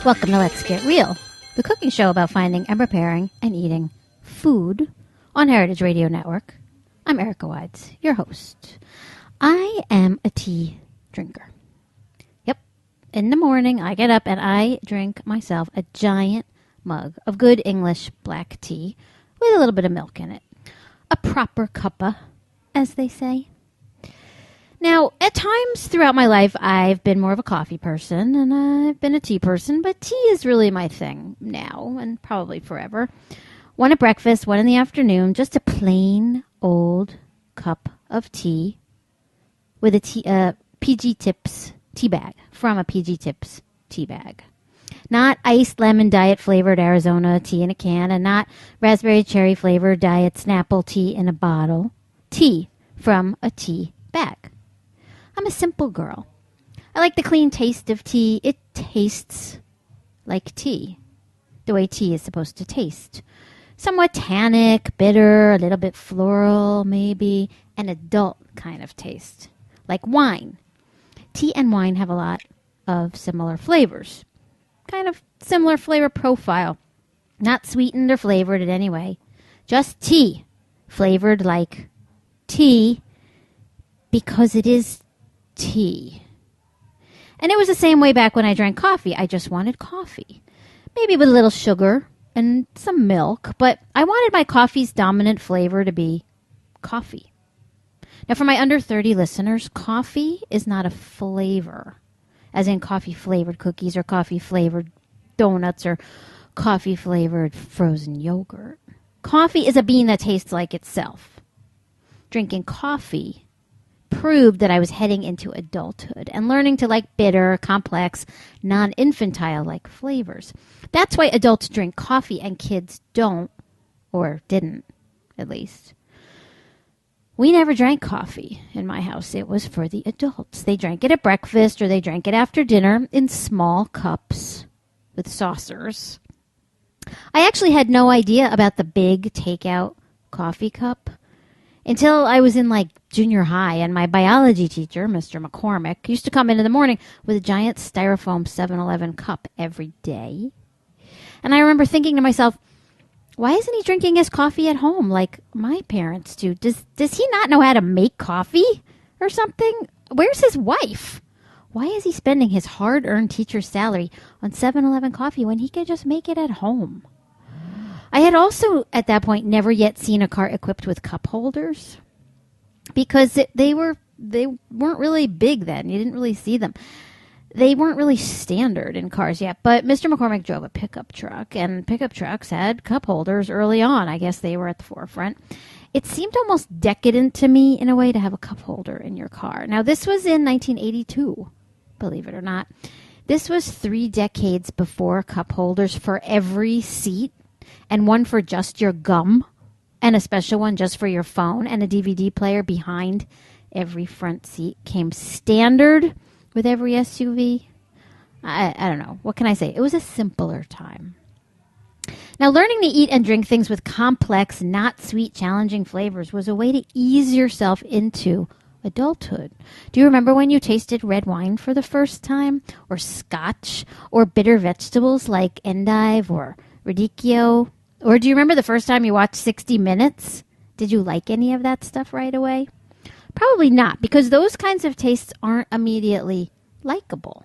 Welcome to Let's Get Real, the cooking show about finding and preparing and eating food on Heritage Radio Network. I'm Erica Wides, your host. I am a tea drinker. Yep, in the morning I get up and I drink myself a giant mug of good English black tea with a little bit of milk in it. A proper cuppa, as they say. Now, at times throughout my life, I've been more of a coffee person, and I've been a tea person, but tea is really my thing now, and probably forever. One at breakfast, one in the afternoon, just a plain old cup of tea with a PG Tips tea bag, from a PG Tips tea bag. Not iced lemon diet flavored Arizona tea in a can, and not raspberry cherry flavored diet Snapple tea in a bottle. Tea from a tea bag. I'm a simple girl. I like the clean taste of tea. It tastes like tea, the way tea is supposed to taste. Somewhat tannic, bitter, a little bit floral, maybe, an adult kind of taste, like wine. Tea and wine have a lot of similar flavors, kind of similar flavor profile, not sweetened or flavored in any way, just tea, flavored like tea because it is tea. And it was the same way back when I drank coffee. I just wanted coffee. Maybe with a little sugar and some milk, but I wanted my coffee's dominant flavor to be coffee. Now, for my under 30 listeners, coffee is not a flavor, as in coffee-flavored cookies or coffee-flavored donuts or coffee-flavored frozen yogurt. Coffee is a bean that tastes like itself. Drinking coffee proved that I was heading into adulthood and learning to like bitter, complex, non-infantile-like flavors. That's why adults drink coffee and kids don't, or didn't, at least. We never drank coffee in my house. It was for the adults. They drank it at breakfast or they drank it after dinner in small cups with saucers. I actually had no idea about the big takeout coffee cup until I was in like junior high, and my biology teacher, Mr. McCormick, used to come in the morning with a giant styrofoam 7-Eleven cup every day. And I remember thinking to myself, why isn't he drinking his coffee at home like my parents do? Does he not know how to make coffee or something? Where's his wife? Why is he spending his hard-earned teacher's salary on 7-Eleven coffee when he could just make it at home? I had also, at that point, never yet seen a car equipped with cup holders because they weren't really big then. You didn't really see them. They weren't really standard in cars yet, but Mr. McCormick drove a pickup truck, and pickup trucks had cup holders early on. I guess they were at the forefront. It seemed almost decadent to me, in a way, to have a cup holder in your car. Now, this was in 1982, believe it or not. This was 3 decades before cup holders for every seat, and one for just your gum, and a special one just for your phone, and a DVD player behind every front seat came standard with every SUV. I don't know. What can I say? It was a simpler time. Now, learning to eat and drink things with complex, not sweet, challenging flavors was a way to ease yourself into adulthood. Do you remember when you tasted red wine for the first time? Or scotch? Or bitter vegetables like endive or radicchio? Or do you remember the first time you watched 60 Minutes? Did you like any of that stuff right away? Probably not, because those kinds of tastes aren't immediately likable.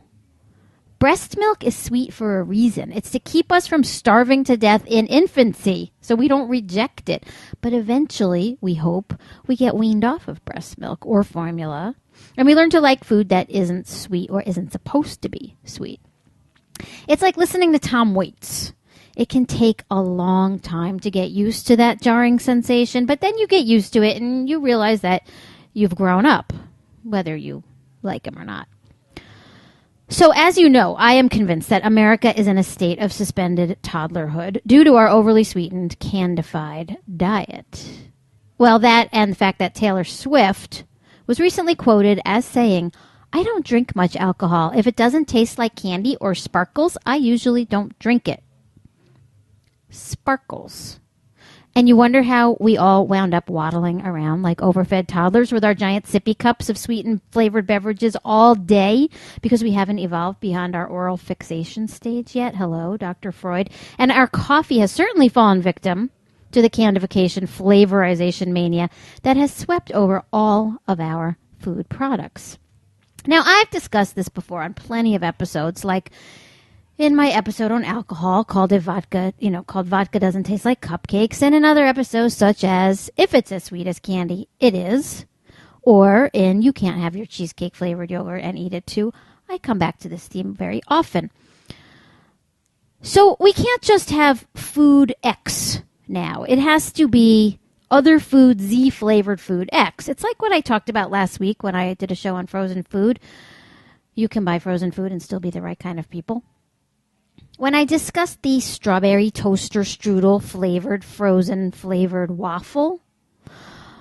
Breast milk is sweet for a reason. It's to keep us from starving to death in infancy, so we don't reject it. But eventually, we hope, we get weaned off of breast milk or formula, and we learn to like food that isn't sweet or isn't supposed to be sweet. It's like listening to Tom Waits. It can take a long time to get used to that jarring sensation, but then you get used to it and you realize that you've grown up, whether you like them or not. So as you know, I am convinced that America is in a state of suspended toddlerhood due to our overly sweetened, candified diet. Well, that and the fact that Taylor Swift was recently quoted as saying, "I don't drink much alcohol. If it doesn't taste like candy or sparkles, I usually don't drink it." Sparkles. And you wonder how we all wound up waddling around like overfed toddlers with our giant sippy cups of sweetened flavored beverages all day because we haven't evolved beyond our oral fixation stage yet. Hello, Dr. Freud. And our coffee has certainly fallen victim to the candification flavorization mania that has swept over all of our food products. Now, I've discussed this before on plenty of episodes, like in my episode on alcohol called Vodka Doesn't Taste Like Cupcakes, and in other episodes such as If It's as Sweet as Candy, It Is, or in You Can't Have Your Cheesecake Flavored Yogurt and Eat It Too. I come back to this theme very often. So we can't just have food X now. It has to be other food Z flavored food X. It's like what I talked about last week when I did a show on frozen food. You can buy frozen food and still be the right kind of people. When I discussed the strawberry toaster strudel flavored, frozen flavored waffle,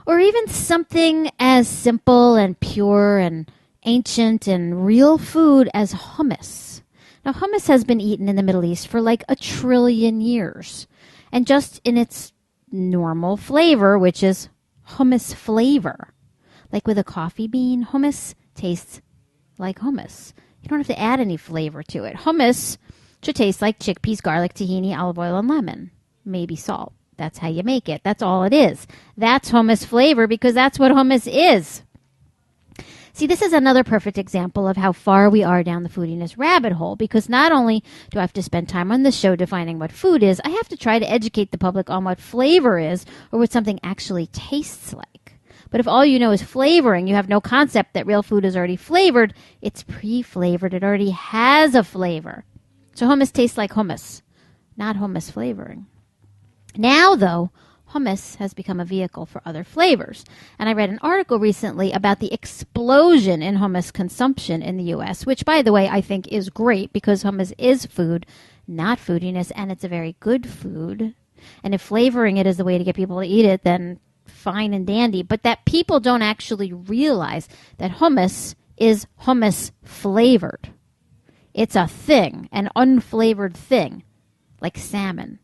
or even something as simple and pure and ancient and real food as hummus. Now, hummus has been eaten in the Middle East for like 1 trillion years. And just in its normal flavor, which is hummus flavor. Like with a coffee bean, hummus tastes like hummus. You don't have to add any flavor to it. Hummus should taste like chickpeas, garlic, tahini, olive oil, and lemon. Maybe salt. That's how you make it. That's all it is. That's hummus flavor because that's what hummus is. See, this is another perfect example of how far we are down the foodiness rabbit hole, because not only do I have to spend time on this show defining what food is, I have to try to educate the public on what flavor is or what something actually tastes like. But if all you know is flavoring, you have no concept that real food is already flavored. It's pre-flavored. It already has a flavor. So hummus tastes like hummus, not hummus flavoring. Now, though, hummus has become a vehicle for other flavors. And I read an article recently about the explosion in hummus consumption in the U.S., which, by the way, I think is great because hummus is food, not foodiness, and it's a very good food. And if flavoring it is the way to get people to eat it, then fine and dandy. But that people don't actually realize that hummus is hummus flavored. It's a thing, an unflavored thing, like salmon.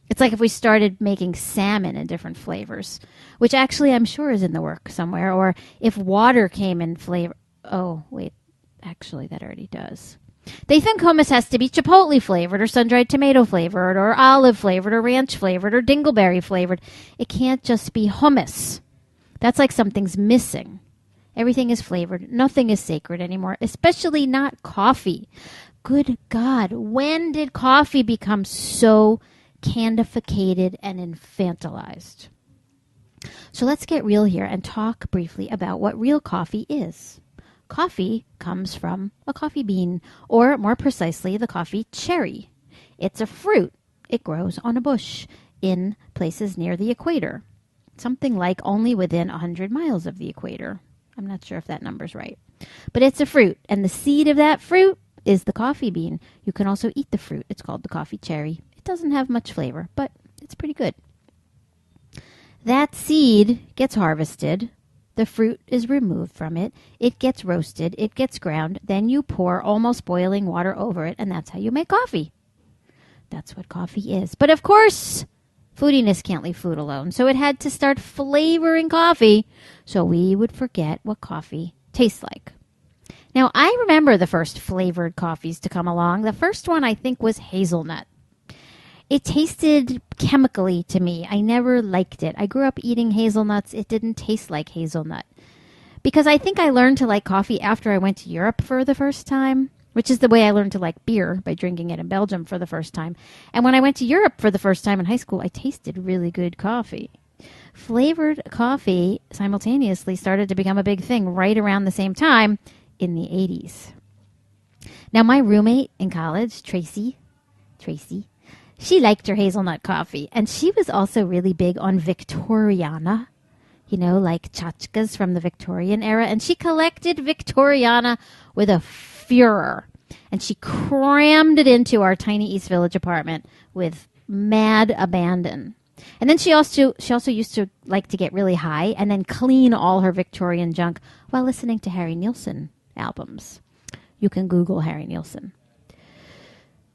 It's like if we started making salmon in different flavors, which actually I'm sure is in the work somewhere, or if water came in flavor. Oh, wait, actually that already does. They think hummus has to be chipotle flavored or sun-dried tomato flavored or olive flavored or ranch flavored or dingleberry flavored. It can't just be hummus. That's like something's missing. Everything is flavored. Nothing is sacred anymore, especially not coffee. Good God, when did coffee become so candificated and infantilized? So let's get real here and talk briefly about what real coffee is. Coffee comes from a coffee bean, or more precisely, the coffee cherry. It's a fruit. It grows on a bush in places near the equator, something like only within 100 miles of the equator. I'm not sure if that number's right. But it's a fruit, and the seed of that fruit is the coffee bean. You can also eat the fruit. It's called the coffee cherry. It doesn't have much flavor, but it's pretty good. That seed gets harvested. The fruit is removed from it. It gets roasted. It gets ground. Then you pour almost boiling water over it, and that's how you make coffee. That's what coffee is. But of course, foodiness can't leave food alone, so it had to start flavoring coffee so we would forget what coffee tastes like. Now, I remember the first flavored coffees to come along. The first one, I think, was hazelnut. It tasted chemically to me. I never liked it. I grew up eating hazelnuts. It didn't taste like hazelnut. Because I think I learned to like coffee after I went to Europe for the first time, which is the way I learned to like beer, by drinking it in Belgium for the first time. And when I went to Europe for the first time in high school, I tasted really good coffee. Flavored coffee simultaneously started to become a big thing right around the same time in the 80s. Now, my roommate in college, Tracy, she liked her hazelnut coffee, and she was also really big on Victoriana, you know, like tchotchkes from the Victorian era, and she collected Victoriana with a furor, and she crammed it into our tiny East Village apartment with mad abandon. And then she also used to like to get really high and then clean all her Victorian junk while listening to Harry Nilsson albums. You can Google Harry Nilsson.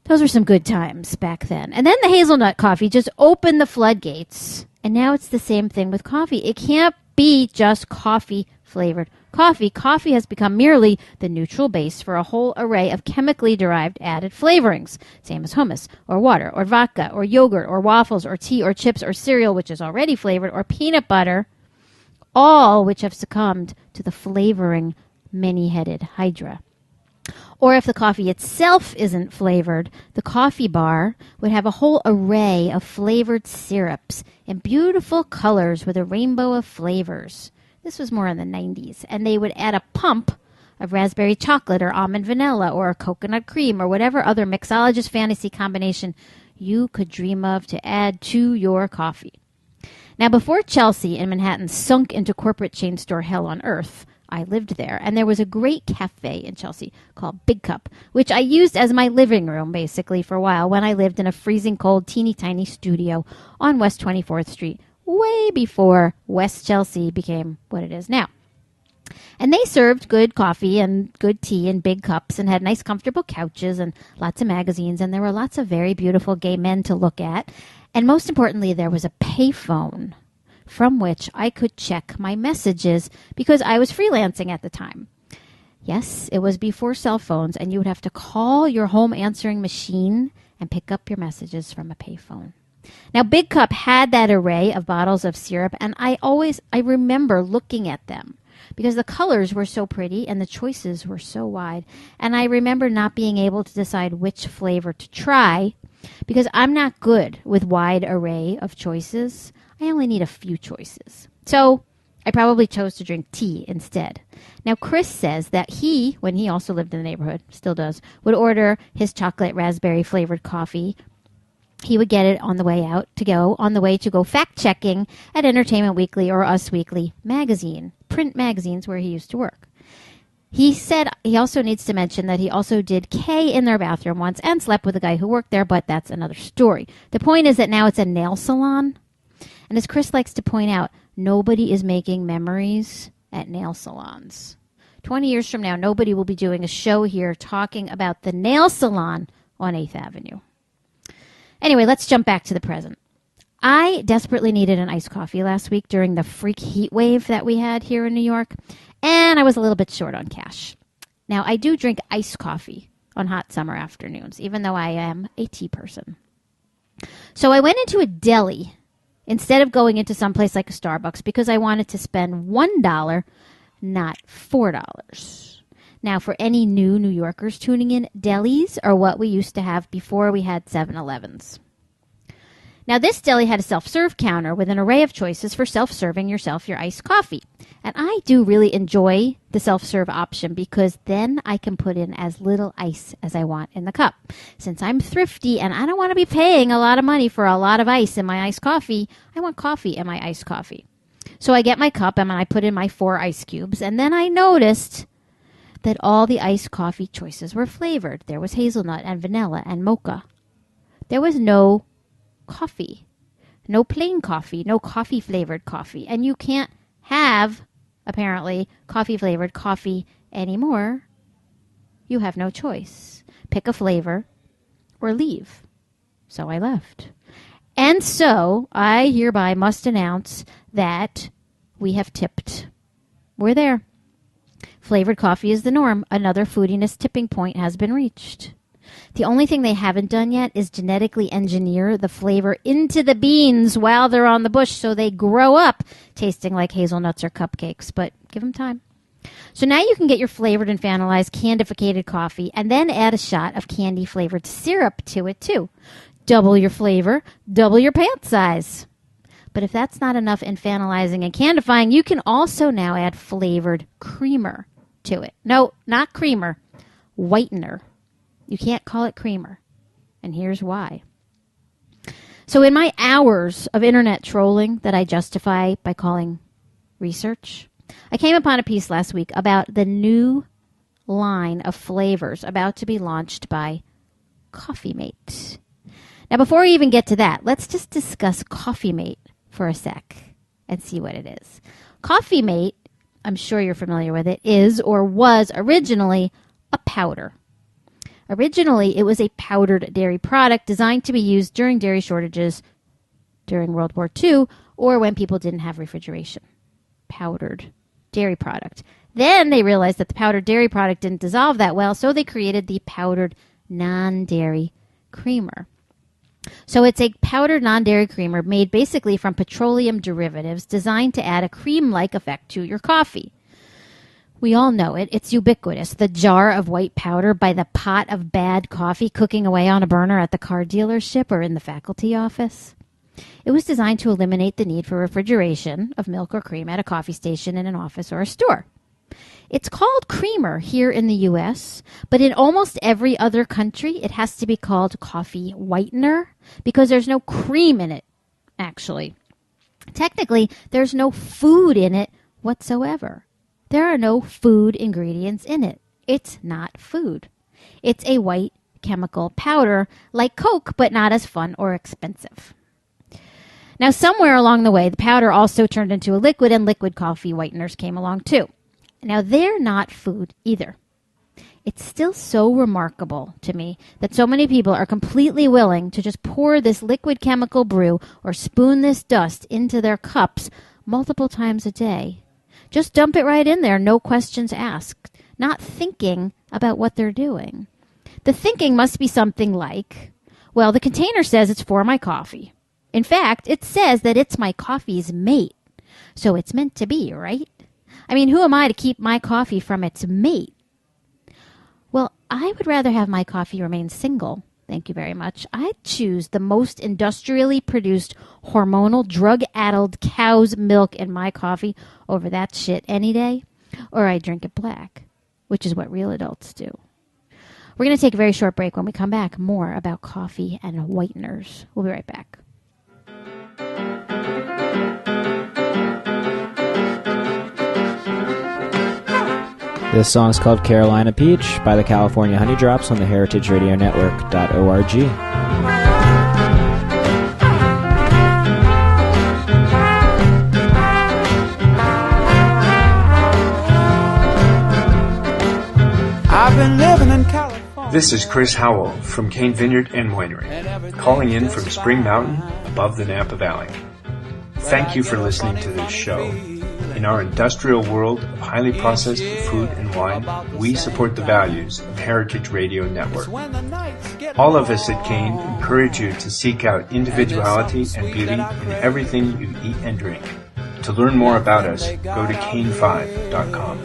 Those were some good times back then. And then the hazelnut coffee just opened the floodgates, And now it's the same thing with coffee. It can't be just coffee-flavored coffee. Coffee has become merely the neutral base for a whole array of chemically derived added flavorings, same as hummus, or water, or vodka, or yogurt, or waffles, or tea, or chips, or cereal, which is already flavored, or peanut butter, all which have succumbed to the flavoring many-headed hydra. Or if the coffee itself isn't flavored, the coffee bar would have a whole array of flavored syrups in beautiful colors with a rainbow of flavors. This was more in the 90s. And they would add a pump of raspberry chocolate or almond vanilla or coconut cream or whatever other mixologist fantasy combination you could dream of to add to your coffee. Now, before Chelsea in Manhattan sunk into corporate chain store hell on earth, I lived there, and there was a great cafe in Chelsea called Big Cup, which I used as my living room, basically, for a while when I lived in a freezing cold, teeny tiny studio on West 24th Street, way before West Chelsea became what it is now. And they served good coffee and good tea in big cups and had nice, comfortable couches and lots of magazines, and there were lots of very beautiful gay men to look at. And most importantly, there was a payphone from which I could check my messages because I was freelancing at the time. Yes, it was before cell phones, and you would have to call your home answering machine and pick up your messages from a payphone. Now, Big Cup had that array of bottles of syrup, and I remember looking at them because the colors were so pretty and the choices were so wide. And I remember not being able to decide which flavor to try because I'm not good with wide array of choices. I only need a few choices. So I probably chose to drink tea instead. Now, Chris says that he, when he also lived in the neighborhood, still does, would order his chocolate raspberry flavored coffee. He would get it on the way to go fact-checking at Entertainment Weekly or Us Weekly magazine, print magazines where he used to work. He said he also needs to mention that he also did K in their bathroom once and slept with a guy who worked there, but that's another story. The point is that now it's a nail salon. And as Chris likes to point out, nobody is making memories at nail salons. 20 years from now, nobody will be doing a show here talking about the nail salon on 8th Avenue. Anyway, let's jump back to the present. I desperately needed an iced coffee last week during the freak heat wave that we had here in New York, and I was a little bit short on cash. Now, I do drink iced coffee on hot summer afternoons, even though I am a tea person. So I went into a deli instead of going into someplace like a Starbucks because I wanted to spend $1, not $4. Now, for any new New Yorkers tuning in, delis are what we used to have before we had 7-Elevens. Now, this deli had a self-serve counter with an array of choices for self-serving yourself your iced coffee. And I do really enjoy the self-serve option because then I can put in as little ice as I want in the cup. Since I'm thrifty and I don't want to be paying a lot of money for a lot of ice in my iced coffee, I want coffee in my iced coffee. So I get my cup and I put in my 4 ice cubes, and then I noticed that all the iced coffee choices were flavored. There was hazelnut and vanilla and mocha. There was no coffee, no plain coffee, no coffee-flavored coffee. And you can't have, apparently, coffee-flavored coffee anymore. You have no choice. Pick a flavor or leave. So I left. And so I hereby must announce that we have tipped. We're there. Flavored coffee is the norm. Another foodiness tipping point has been reached. The only thing they haven't done yet is genetically engineer the flavor into the beans while they're on the bush so they grow up tasting like hazelnuts or cupcakes, but give them time. So now you can get your flavored and vanillized candificated coffee and then add a shot of candy-flavored syrup to it, too. Double your flavor, double your pant size. But if that's not enough in vanillizing and candifying, you can also now add flavored creamer to it. No, not creamer, whitener. You can't call it creamer. And here's why. So in my hours of internet trolling that I justify by calling research, I came upon a piece last week about the new line of flavors about to be launched by Coffee Mate. Now, before we even get to that, let's just discuss Coffee Mate for a sec and see what it is. Coffee Mate, I'm sure you're familiar with it, is or was originally a powder. Originally, it was a powdered dairy product designed to be used during dairy shortages during World War II or when people didn't have refrigeration. Powdered dairy product. Then they realized that the powdered dairy product didn't dissolve that well, so they created the powdered non-dairy creamer. So it's a powdered non-dairy creamer made basically from petroleum derivatives designed to add a cream-like effect to your coffee. We all know it. It's ubiquitous. The jar of white powder by the pot of bad coffee cooking away on a burner at the car dealership or in the faculty office. It was designed to eliminate the need for refrigeration of milk or cream at a coffee station in an office or a store. It's called creamer here in the U.S., but in almost every other country, it has to be called coffee whitener because there's no cream in it, actually. Technically, there's no food in it whatsoever. There are no food ingredients in it. It's not food. It's a white chemical powder like Coke, but not as fun or expensive. Now, somewhere along the way, the powder also turned into a liquid, and liquid coffee whiteners came along too. Now, they're not food either. It's still so remarkable to me that so many people are completely willing to just pour this liquid chemical brew or spoon this dust into their cups multiple times a day. Just dump it right in there, no questions asked, not thinking about what they're doing. The thinking must be something like, well, the container says it's for my coffee. In fact, it says that it's my coffee's mate. So it's meant to be, right? I mean, who am I to keep my coffee from its mate? Well, I would rather have my coffee remain single. Thank you very much. I'd choose the most industrially produced, hormonal, drug-addled cow's milk in my coffee over that shit any day, or I drink it black, which is what real adults do. We're going to take a very short break. When we come back, more about coffee and whiteners. We'll be right back. This song is called Carolina Peach by the California Honey Drops on the heritageradionetwork.org. I've been living in California. This is Chris Howell from Cane Vineyard and Winery, calling in from Spring Mountain above the Napa Valley. Thank you for listening to this show. In our industrial world of highly processed food and wine, we support the values of Heritage Radio Network. All of us at Cane encourage you to seek out individuality and beauty in everything you eat and drink. To learn more about us, go to cane5.com.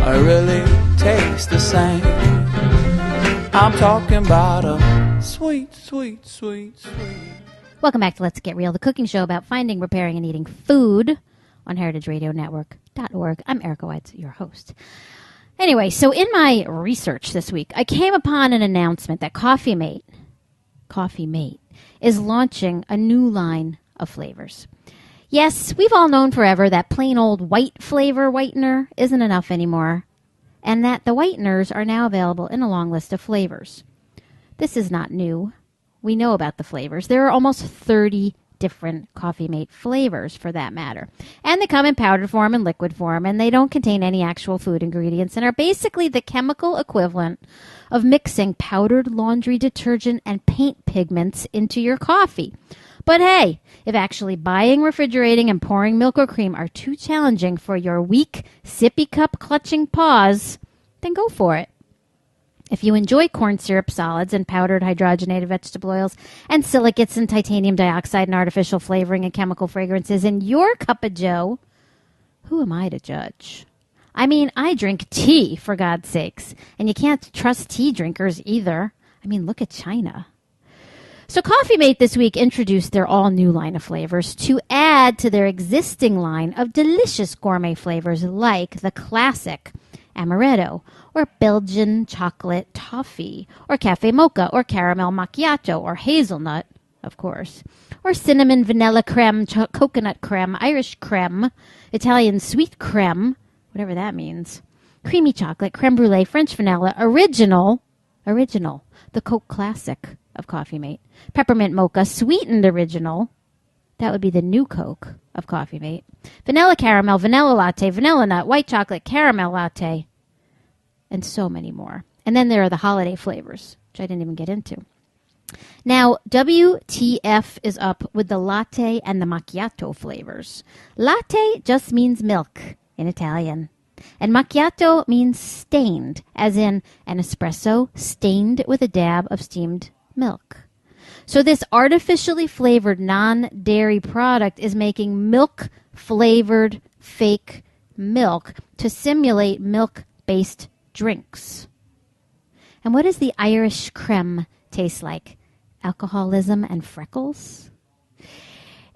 I really taste the same. I'm talking about a sweet, sweet, sweet, sweet. Welcome back to Let's Get Real, the cooking show about finding, repairing, and eating food on heritageradionetwork.org. I'm Erica White, your host. Anyway, so in my research this week, I came upon an announcement that Coffee Mate is launching a new line of flavors. Yes, we've all known forever that plain old white flavor whitener isn't enough anymore, and that the whiteners are now available in a long list of flavors. This is not new. We know about the flavors. There are almost 30 different Coffee Mate flavors, for that matter. And they come in powdered form and liquid form, and they don't contain any actual food ingredients and are basically the chemical equivalent of mixing powdered laundry detergent and paint pigments into your coffee. But hey, if actually buying, refrigerating, and pouring milk or cream are too challenging for your weak, sippy cup clutching paws, then go for it. If you enjoy corn syrup solids and powdered hydrogenated vegetable oils and silicates and titanium dioxide and artificial flavoring and chemical fragrances in your cup of joe, who am I to judge? I mean, I drink tea, for God's sakes, and you can't trust tea drinkers either. I mean, look at China. So Coffee Mate this week introduced their all-new line of flavors to add to their existing line of delicious gourmet flavors like the classic amaretto, or Belgian chocolate toffee, or cafe mocha, or caramel macchiato, or hazelnut, of course, or cinnamon vanilla creme, coconut creme, Irish creme, Italian sweet creme, whatever that means, creamy chocolate, creme brulee, French vanilla, original, the Coke classic of Coffee Mate, peppermint mocha, sweetened original, that would be the new Coke of Coffee Mate, vanilla caramel, vanilla latte, vanilla nut, white chocolate, caramel latte, and so many more. And then there are the holiday flavors, which I didn't even get into. Now, WTF is up with the latte and the macchiato flavors. Latte just means milk in Italian. And macchiato means stained, as in an espresso stained with a dab of steamed milk. So this artificially flavored non-dairy product is making milk-flavored fake milk to simulate milk-based drinks. And what does the Irish creme taste like? Alcoholism and freckles?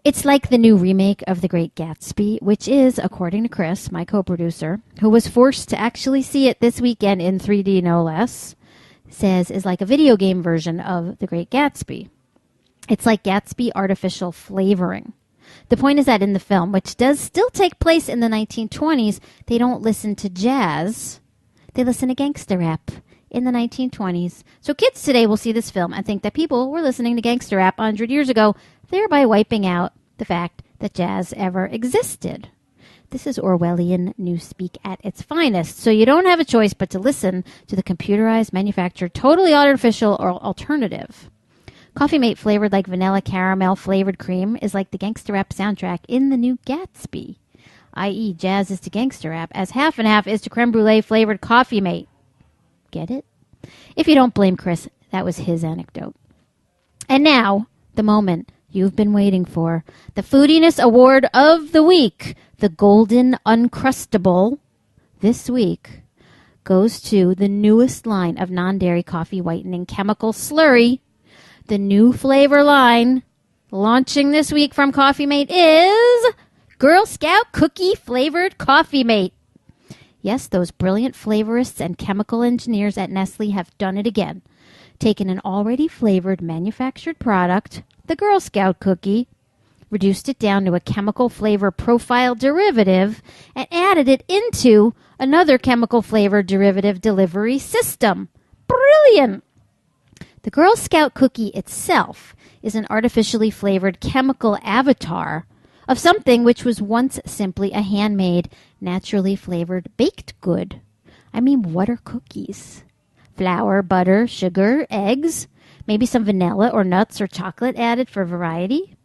It's like the new remake of The Great Gatsby, which is, according to Chris, my co-producer, who was forced to actually see it this weekend in 3D no less, says is like a video game version of The Great Gatsby. It's like Gatsby artificial flavoring. The point is that in the film, which does still take place in the 1920s, they don't listen to jazz. They listen to gangster rap in the 1920s. So kids today will see this film and think that people were listening to gangster rap 100 years ago, thereby wiping out the fact that jazz ever existed. This is Orwellian newspeak at its finest. So you don't have a choice but to listen to the computerized, manufactured, totally artificial or alternative. Coffee Mate flavored like vanilla caramel flavored cream is like the gangster rap soundtrack in the new Gatsby, i.e. jazz is to gangster rap as half and half is to creme brulee flavored Coffee Mate. Get it? If you don't blame Chris, that was his anecdote. And now, the moment you've been waiting for, the Foodiness Award of the Week, the Golden Uncrustable, this week, goes to the newest line of non-dairy coffee whitening chemical slurry. The new flavor line launching this week from Coffee Mate is Girl Scout Cookie Flavored Coffee Mate. Yes, those brilliant flavorists and chemical engineers at Nestle have done it again. Taken an already flavored manufactured product, the Girl Scout cookie, reduced it down to a chemical flavor profile derivative, and added it into another chemical flavor derivative delivery system. Brilliant! The Girl Scout cookie itself is an artificially flavored chemical avatar of something which was once simply a handmade, naturally flavored baked good. I mean, what are cookies? Flour, butter, sugar, eggs, maybe some vanilla or nuts or chocolate added for variety.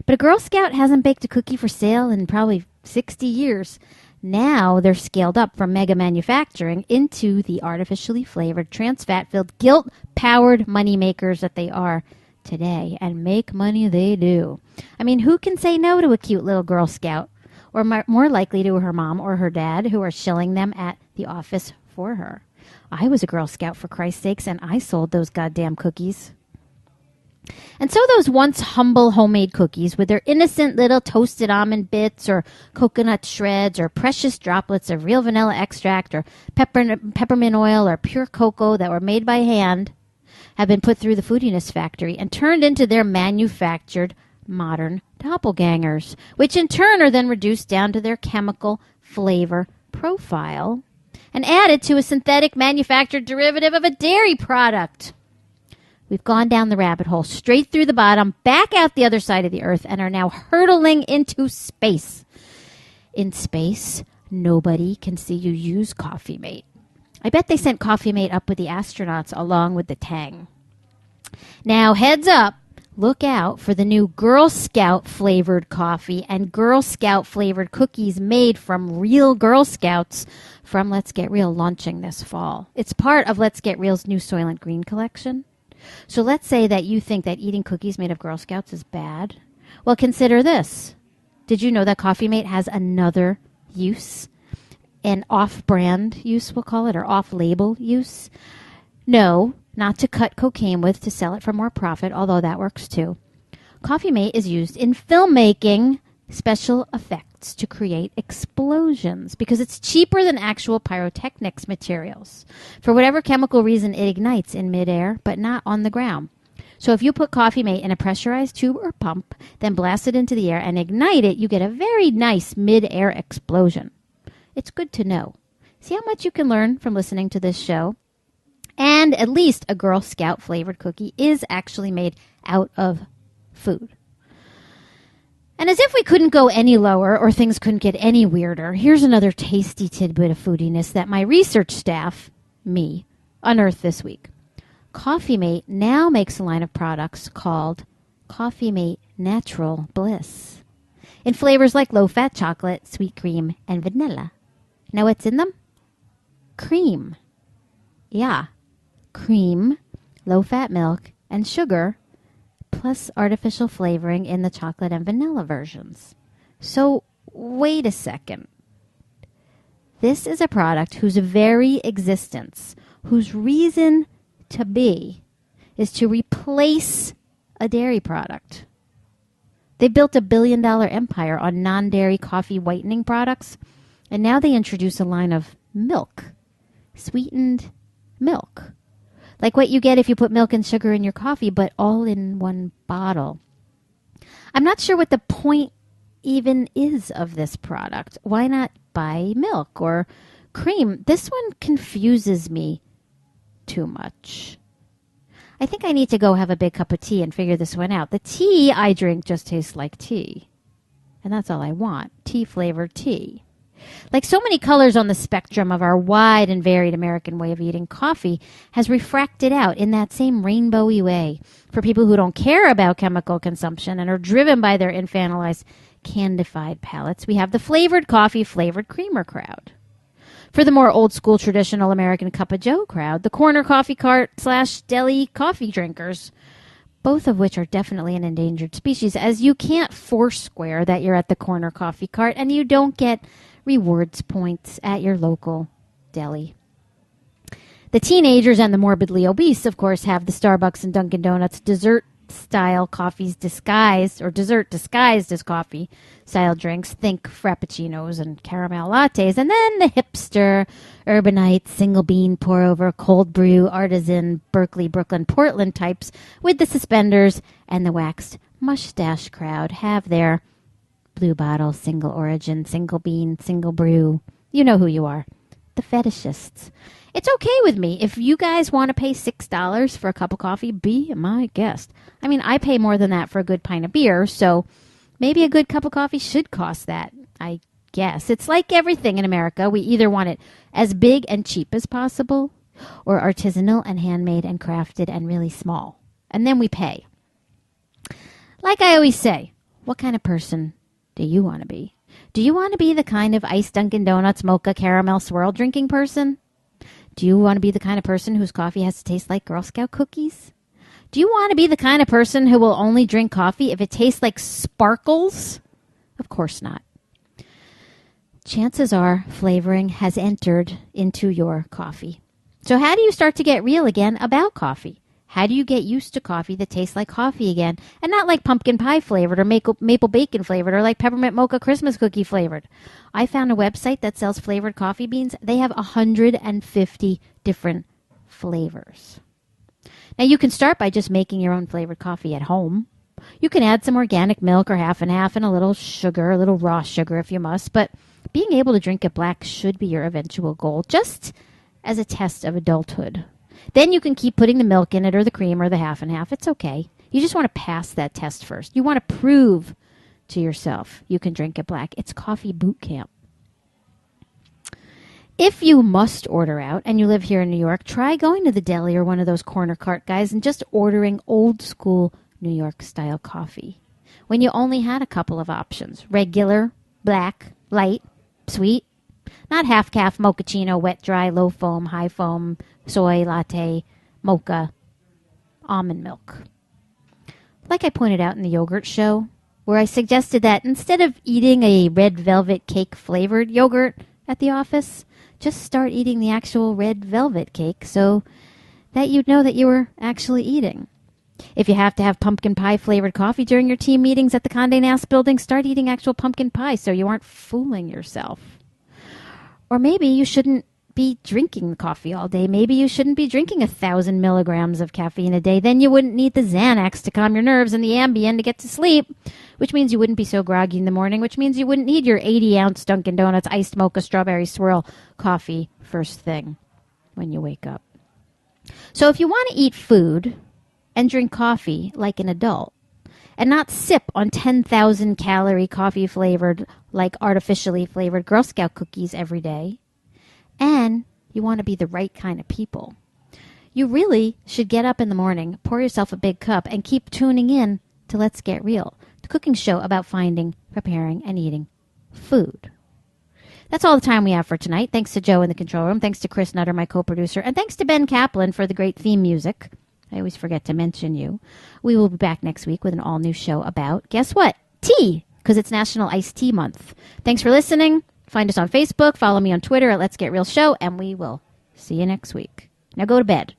But a Girl Scout hasn't baked a cookie for sale in probably 60 years. Now they're scaled up from mega manufacturing into the artificially flavored, trans fat-filled, guilt-powered moneymakers that they are today. And make money they do. I mean, who can say no to a cute little Girl Scout? Or more likely to her mom or her dad who are shilling them at the office for her. I was a Girl Scout, for Christ's sakes, and I sold those goddamn cookies. And so those once humble homemade cookies with their innocent little toasted almond bits or coconut shreds or precious droplets of real vanilla extract or peppermint oil or pure cocoa that were made by hand have been put through the foodiness factory and turned into their manufactured modern doppelgangers, which in turn are then reduced down to their chemical flavor profile and added to a synthetic manufactured derivative of a dairy product. We've gone down the rabbit hole, straight through the bottom, back out the other side of the earth, and are now hurtling into space. In space, nobody can see you use Coffee Mate. I bet they sent Coffee Mate up with the astronauts along with the Tang. Now, heads up, look out for the new Girl Scout flavored coffee and Girl Scout flavored cookies made from real Girl Scouts from Let's Get Real launching this fall. It's part of Let's Get Real's new Soylent Green collection. So let's say that you think that eating cookies made of Girl Scouts is bad. Well, consider this. Did you know that Coffee Mate has another use? An off-brand use, we'll call it, or off-label use? No, not to cut cocaine with to sell it for more profit, although that works too. Coffee Mate is used in filmmaking special effects to create explosions because it's cheaper than actual pyrotechnics materials. For whatever chemical reason, it ignites in midair, but not on the ground. So if you put Coffee Mate in a pressurized tube or pump, then blast it into the air and ignite it, you get a very nice mid-air explosion. It's good to know. See how much you can learn from listening to this show? And at least a Girl Scout flavored cookie is actually made out of food. And as if we couldn't go any lower or things couldn't get any weirder, here's another tasty tidbit of foodiness that my research staff, me, unearthed this week. Coffee Mate now makes a line of products called Coffee Mate Natural Bliss in flavors like low-fat chocolate, sweet cream, and vanilla. Know what's in them? Cream. Yeah, cream, low-fat milk, and sugar, plus artificial flavoring in the chocolate and vanilla versions. So, wait a second. This is a product whose very existence, whose reason to be, is to replace a dairy product. They built a billion-dollar empire on non-dairy coffee whitening products, and now they introduce a line of milk, sweetened milk. Like what you get if you put milk and sugar in your coffee, but all in one bottle. I'm not sure what the point even is of this product. Why not buy milk or cream? This one confuses me too much. I think I need to go have a big cup of tea and figure this one out. The tea I drink just tastes like tea. And that's all I want. Tea-flavored tea. Like so many colors on the spectrum of our wide and varied American way of eating, coffee has refracted out in that same rainbowy way. For people who don't care about chemical consumption and are driven by their infantilized, candified palates, we have the flavored coffee, flavored creamer crowd. For the more old-school, traditional American cup of joe crowd, the corner coffee cart / deli coffee drinkers, both of which are definitely an endangered species, as you can't Foursquare that you're at the corner coffee cart and you don't get rewards points at your local deli. The teenagers and the morbidly obese, of course, have the Starbucks and Dunkin' Donuts dessert-style coffees disguised, or dessert disguised as coffee-style drinks. Think frappuccinos and caramel lattes. And then the hipster, urbanite, single-bean, pour-over, cold brew, artisan, Berkeley, Brooklyn, Portland types with the suspenders and the waxed mustache crowd have their blue bottle, single origin, single bean, single brew. You know who you are. The fetishists. It's okay with me. If you guys want to pay $6 for a cup of coffee, be my guest. I mean, I pay more than that for a good pint of beer, so maybe a good cup of coffee should cost that, I guess. It's like everything in America. We either want it as big and cheap as possible, or artisanal and handmade and crafted and really small. And then we pay. Like I always say, what kind of person do you want to be? Do you want to be the kind of iced Dunkin' Donuts mocha caramel swirl drinking person? Do you want to be the kind of person whose coffee has to taste like Girl Scout cookies? Do you want to be the kind of person who will only drink coffee if it tastes like sparkles? Of course not. Chances are flavoring has entered into your coffee. So how do you start to get real again about coffee? How do you get used to coffee that tastes like coffee again and not like pumpkin pie flavored or maple bacon flavored or like peppermint mocha Christmas cookie flavored? I found a website that sells flavored coffee beans. They have 150 different flavors. Now, you can start by just making your own flavored coffee at home. You can add some organic milk or half and half and a little sugar, a little raw sugar if you must. But being able to drink it black should be your eventual goal, just as a test of adulthood. Then you can keep putting the milk in it or the cream or the half and half. It's okay. You just want to pass that test first. You want to prove to yourself you can drink it black. It's coffee boot camp. If you must order out and you live here in New York, try going to the deli or one of those corner cart guys and just ordering old school New York style coffee. When you only had a couple of options: regular, black, light, sweet, not half-calf, mochaccino, wet, dry, low foam, high foam, soy, latte, mocha, almond milk. Like I pointed out in the yogurt show, where I suggested that instead of eating a red velvet cake flavored yogurt at the office, just start eating the actual red velvet cake so that you'd know that you were actually eating. If you have to have pumpkin pie flavored coffee during your team meetings at the Condé Nast building, start eating actual pumpkin pie so you aren't fooling yourself. Or maybe you shouldn't be drinking coffee all day. Maybe you shouldn't be drinking 1,000 milligrams of caffeine a day. Then you wouldn't need the Xanax to calm your nerves and the Ambien to get to sleep, which means you wouldn't be so groggy in the morning, which means you wouldn't need your 80-ounce Dunkin' Donuts iced mocha strawberry swirl coffee first thing when you wake up. So if you want to eat food and drink coffee like an adult, and not sip on 10,000 calorie coffee flavored, like artificially flavored Girl Scout cookies every day, and you want to be the right kind of people, you really should get up in the morning, pour yourself a big cup, and keep tuning in to Let's Get Real, the cooking show about finding, preparing, and eating food. That's all the time we have for tonight. Thanks to Joe in the control room. Thanks to Chris Nutter, my co-producer. And thanks to Ben Kaplan for the great theme music. I always forget to mention you. We will be back next week with an all-new show about, guess what? Tea, because it's National Iced Tea Month. Thanks for listening. Find us on Facebook. Follow me on Twitter at Let's Get Real Show. And we will see you next week. Now go to bed.